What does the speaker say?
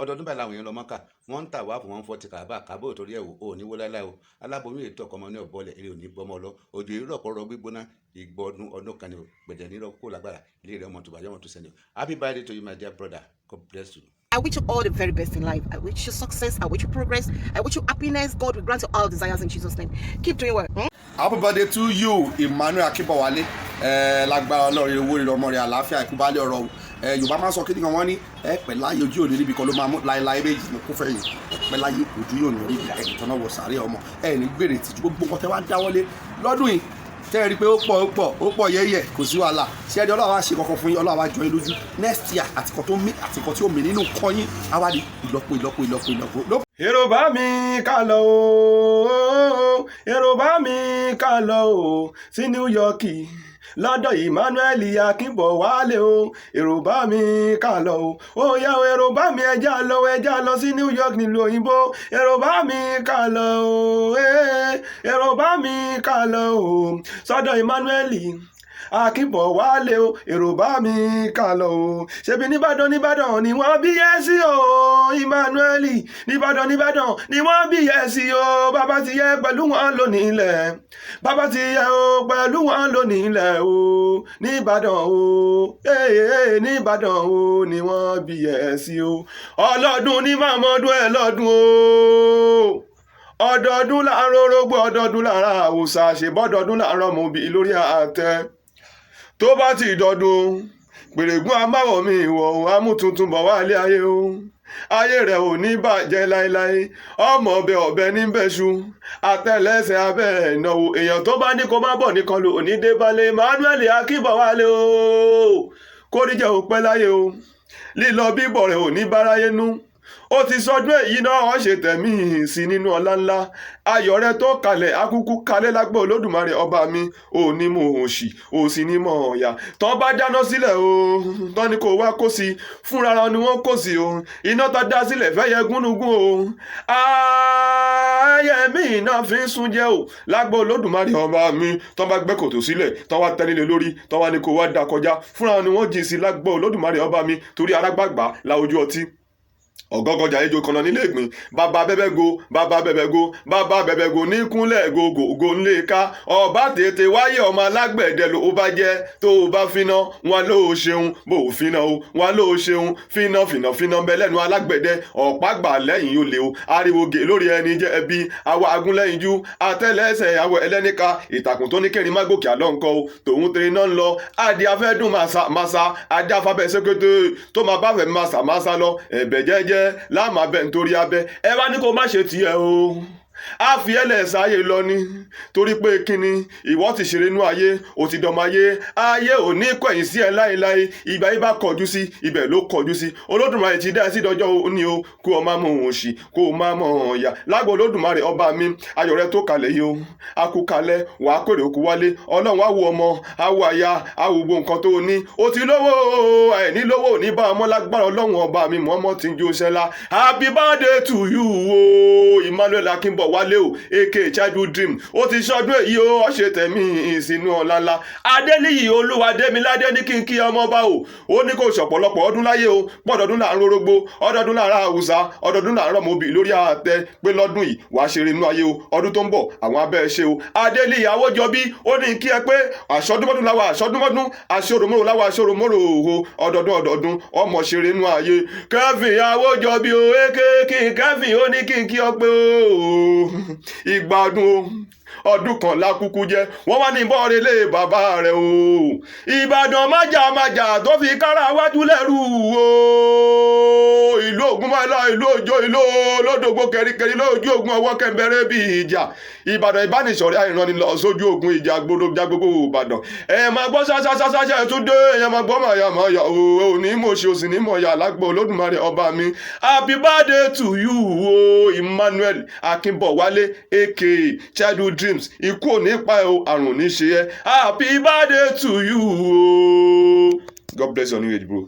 ọdọọdún báyìí làwọn èèyàn lọ Mọ́kà wọ́n ń tà wá fún wọn fọ́ ti kàbá torí ẹ̀ ò ní wó láíláí o aláboyún ètò ọkọ̀ ọmọ ní ọ̀bọ̀lẹ̀ eré òní bọ́mọ lọ òjò ìrọ̀kọ̀rọ̀ gbígbóná ìgbọ́ ọdún kan ní gbẹ̀dẹ̀ nírọ̀ kó lágbára ilé rẹ̀ ọmọ tó bàjẹ́ ọmọ tó sẹ́ni o. Happy birthday to you, my dear brother. God bless you. I wish you all the very best in life. I wish you success. I wish you progress. I wish you happiness. God will grant you all desires in Jesus' name. Keep doing well. Happy birthday to you, Emmanuel Akínbọ̀wálé. Lágbára Ọlọ́run owó rẹ̀ ọmọ rẹ̀ àlàáfíà ìkúbálẹ̀ ọ̀rọ̀ Yorùbá máa ń sọ kíni kan wọ́n ní pẹ̀ láyé ojú òní níbi kan ló máa mú láéláé méjì ní kó fẹ́yìn pẹ̀ láyé ojú yóò ní níbi ìtọ́nà wọ sàárẹ̀ ọmọ ní gbèrè tìjú gbogbo nǹkan tẹ́ wá dáwọ́lé lọ́dún yìí tẹ́ ẹ rí i pé ó pọ̀ yẹ́yẹ́ kò sí wàhálà ṣé ẹni Ọlọ́run á ṣe kankan fún yín Ọlọ́run á jọ yín lójú next year àtìkọ́ tó mí àtìkọ́ tí ó mì nínú nǹkan yín á wá di ìlọ́po. èrò bá mi ká lọ o èrò bá mi ká lọ o sí New York lọ́dọ̀ Emmanuel Akínbọ̀wálé o èrò bá mi ká lọ o ó yá o èrò bá mi ẹja lọ sí New York nílùú òyìnbó èrò bá mi ká lọ o èrò bá mi ká lọ o sọ́dọ̀ Emmanuel Akínbọ̀wálé o èrò bá mi ká lọ o ṣebí nìbàdàn ni wọ́n bí yẹ sí o Emmanuel nìbàdàn ni wọ́n bí yẹ sí o bàbá ti yẹ pẹ̀lú wọn lónìí ilẹ̀ bàbá ti yẹ o pẹ̀lú wọn lónìí ilẹ̀ o nìbàdàn o nìbàdàn o ni wọ́n bí yẹ sí o ọlọ́dún ní màmọ́dún ẹ̀ lọ́dún o ọdọọdún láàárọ̀ orógbó ọdọọdún láàárọ̀ àwòsà ṣèbọ́dọọdún láàárọ̀ mọ̀bí lórí àtẹ tó bá ti dọdún pèrègùn amáwọ̀ mi ìwọ̀ amútuntun bọ̀ wá ilé ayé o ayé rẹ̀ ò ní bàjẹ́ láéláé ọmọ ọbẹ̀ ní bẹ́ṣu àtẹlẹsẹ̀ abẹ́ ìnáwó èèyàn tó bá ní kó má bọ̀ nìkan lò ní débálé Emmanuel Akínbọ̀wálé o kórìjẹ́ ò pẹ́ láyé o lílọ bíbọ̀ rẹ̀ ò ní báráyé nú ó ti sọdún èyí náà wọ́n ṣe tẹ̀mí sí nínú ọlá ńlá ayọ̀ rẹ tó kalẹ̀ akúkú kalẹ̀ lágbó Olódùmarè ọba mi ò ní mọ òṣì ò sì ní mọ ọ̀yà tán bá dáná sílẹ̀ o tán ní kó wá kó sí fúnra wọn ni wọ́n kó sí o iná tá dá sílẹ̀ fẹ́ yẹ gúnugún o ayẹ mi náà fi ń sun jẹ́ o lágbó Olódùmarè ọba mi tán bá gbẹ́ kòtò sílẹ̀ tán wá tẹ́lẹ̀ lórí tán wá ní kó wá dá kọjá fúnra wọn ni wọ́n jìn sí lágbó Olódùmarè ọba mi torí arágbàgbà la ojú ọtí ọgọgọjà ejò kan náà nílé ìgbín bàbá bẹbẹ go níkúnlẹ̀ gògògò ńlẹ̀ ká ọba tètè wáyé ọmọ alágbẹ̀dẹ ló ó bá jẹ́ tó o bá finá wọn ló ṣeun bó o finá o wọn ló ṣeun finá bẹ lẹ́nu alágbẹ̀dẹ ọ̀pá gbà lẹ́yìn yóò lé o ariwo gè lórí ẹni jẹ́ ẹbí àwa agúnlẹ́yinjú àtẹ́lẹsẹ̀ àwọ ẹlẹ́nìka ìtàkùn tó ní kẹrin má gòkè àlọ́ nǹkan o tòun tẹ̀rín náà ń lọ adé afẹ́dùn màsà adé afábẹ́ sẹ́kẹ́tẹ́ tó máa bá fẹ́ màsà lọ ẹ̀bẹ̀ jẹ́jẹ́ láàmú abẹ nítorí abẹ ẹ wá ní kó má ṣe tiẹ̀ o a fi ẹlẹ́sà ayé lọ ni torí pé kíni ìwọ ti ṣeré inú ayé o ti dọmọ ayé ò ní kọ̀yìn sí ẹ láéláé ìgbà yìí bá kọjú sí ibẹ̀ ló kọjú sí Olódùmarè ti dá sí dọjọ́ òní o kó o má mọ òun ṣì kó o má mọ ọ̀yà lágbo Olódùmarè ọba mi ayọ̀ rẹ tó kalẹ̀ yìí o a kú kalẹ̀ wà á kórè òkú wálé Ọlọ́run á wo ọmọ á wo aya á wo gbogbo nǹkan tó o ní o ti lówó àìní lówó ní bá ọmọ lágbára Ọlọ́run ọba mi mọ́mọ́ ti ń jó ṣẹlá happy birthday to you o Emmanuel Akínbọ̀wálé o aka childhood dream ó ti ṣọdún èyí ó ṣe tẹ̀mí ìsinú ọ̀làlá Adéníyì Olúwadémiládé ní kínkí ọmọ bá o ó ní kò ṣọ̀pọ̀lọpọ̀ ọdún láyé o pọ̀dọ̀dún láàárọ̀ orógbó ọdọọdún láàárọ̀ àwùsá ọdọọdún láàárọ̀ mọ́bì lórí àtẹ pé lọ́dún yìí wàá ṣeré inú ayé o ọdún tó ń bọ̀ àwọn abẹ́ ṣe o Adéníyì Awójọbí ó ní kí ẹ pé àṣọdúnmọ́dún láwa àṣọdúnmọ́dún àṣọròmọ́rò láwa àṣọròmọ́rò òhò ọdọọdún ọmọ ṣeré inú ayé Kẹ́fìn Awójọbí o Kẹ́fìn ó ní kínkí ọ pé o ìgbádùn ọdún kan lákúkú jẹ́ wọ́n wá ní bọ́ọ̀rẹ́ lé bàbá rẹ̀ o Ìbàdàn májà tó fi kára wájú lẹ́rù o ìlú Ògúnmọ́lá ìlú Òjó ìlú Olódògbò kẹ̀ríkẹ̀rí lójú ogun ọwọ́ kẹ̀mbẹ̀rẹ̀ bí ìjà Ìbàdàn ìbánisọ̀rẹ́ àìrànni lọ sójú ogun ìjà gbogbo Ìbàdàn ẹ̀ máa gbọ́ ṣáṣáṣáṣá tún dé ẹ̀yàn máa gbọ́ màyà o ní mo ṣe òsì ní mọ̀ọ́yà lágbo Olódùmarè ọba mi happy birthday to you o Emmanuel Akínbọ̀wálé aka childhood dreams ikú ò ní pa ẹ́ o àrùn ò ní ṣe ẹ́ happy birthday to you o God bless your new age bro.